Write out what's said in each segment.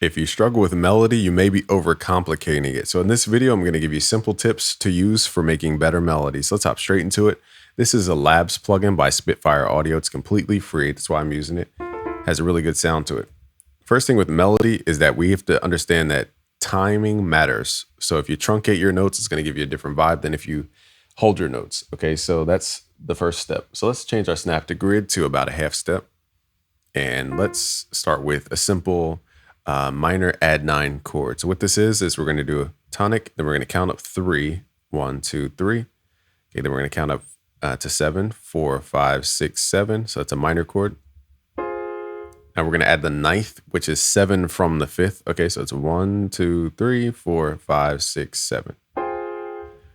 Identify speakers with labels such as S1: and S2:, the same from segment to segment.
S1: If you struggle with melody, you may be overcomplicating it. So in this video, I'm going to give you simple tips to use for making better melodies. Let's hop straight into it. This is a Labs plugin by Spitfire Audio. It's completely free. That's why I'm using it. Has a really good sound to it. First thing with melody is that we have to understand that timing matters. So if you truncate your notes, it's going to give you a different vibe than if you hold your notes. Okay, so that's the first step. So let's change our snap to grid to about a half step. And let's start with a simple minor add 9 chord. So what this is we're going to do a tonic, then we're going to count up 3, 1, 2, 3. Okay, then we're going to count up to 7, 4, 5, 6, 7. So that's a minor chord. Now we're going to add the 9th, which is 7 from the 5th. Okay, so it's 1, 2, 3, 4, 5, 6, 7.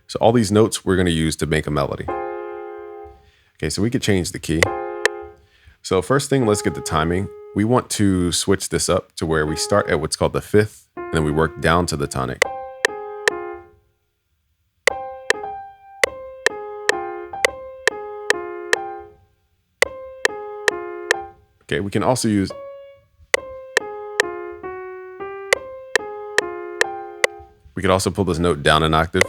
S1: So all these notes we're going to use to make a melody. Okay, so we could change the key. So first thing, let's get the timing. We want to switch this up to where we start at what's called the 5th, and then we work down to the tonic. Okay, we can also use... We could also pull this note down an octave.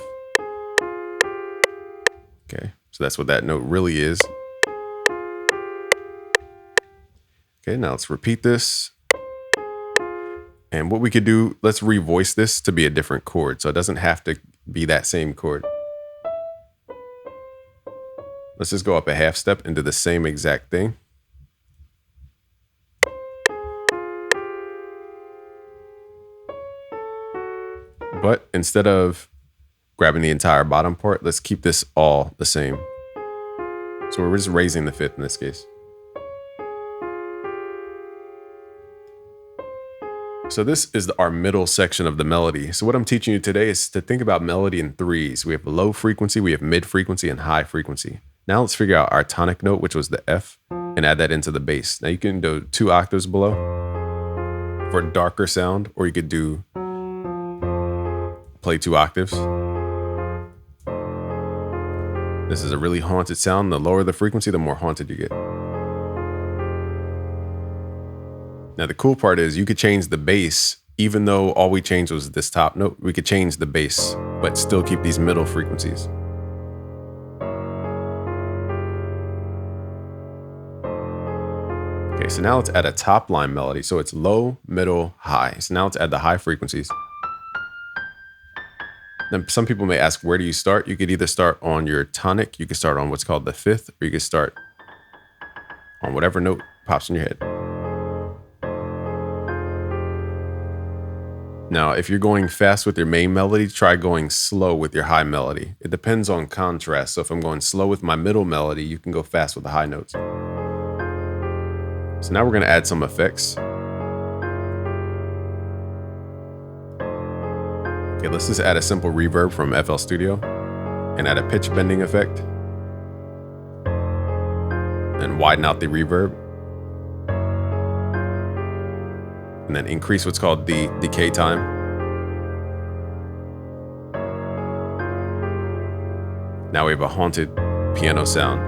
S1: Okay, so that's what that note really is. Okay, now let's repeat this. And what we could do, let's revoice this to be a different chord. So it doesn't have to be that same chord. Let's just go up a half step into the same exact thing. But instead of grabbing the entire bottom part, let's keep this all the same. So we're just raising the 5th in this case. So this is our middle section of the melody. So what I'm teaching you today is to think about melody in threes. We have low frequency, we have mid frequency, and high frequency. Now let's figure out our tonic note, which was the F, and add that into the bass. Now you can do 2 octaves below for a darker sound, or you could do play 2 octaves. This is a really haunted sound. The lower the frequency, the more haunted you get. Now, the cool part is you could change the bass, even though all we changed was this top note. We could change the bass, but still keep these middle frequencies. Okay, so now let's add a top line melody. So it's low, middle, high. So now let's add the high frequencies. Then some people may ask, where do you start? You could either start on your tonic, you could start on what's called the 5th, or you could start on whatever note pops in your head. Now, if you're going fast with your main melody, try going slow with your high melody. It depends on contrast. So if I'm going slow with my middle melody, you can go fast with the high notes. So now we're going to add some effects. Okay, let's just add a simple reverb from FL Studio and add a pitch bending effect. And widen out the reverb. And then increase what's called the decay time. Now we have a haunted piano sound.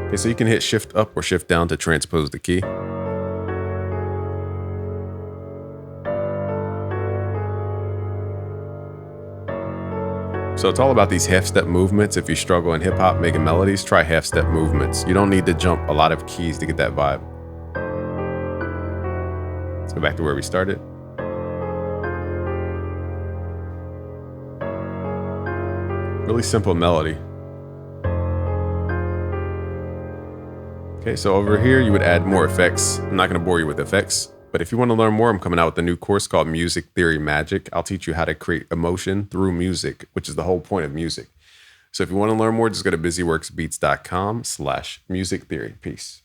S1: Okay, so you can hit shift up or shift down to transpose the key. So it's all about these half-step movements. If you struggle in hip-hop making melodies, try half-step movements. You don't need to jump a lot of keys to get that vibe. Let's go back to where we started. Really simple melody. Okay, so over here you would add more effects. I'm not going to bore you with effects, but if you want to learn more, I'm coming out with a new course called Music Theory Magic. I'll teach you how to create emotion through music, which is the whole point of music. So if you want to learn more, just go to busyworksbeats.com/music theory. Peace.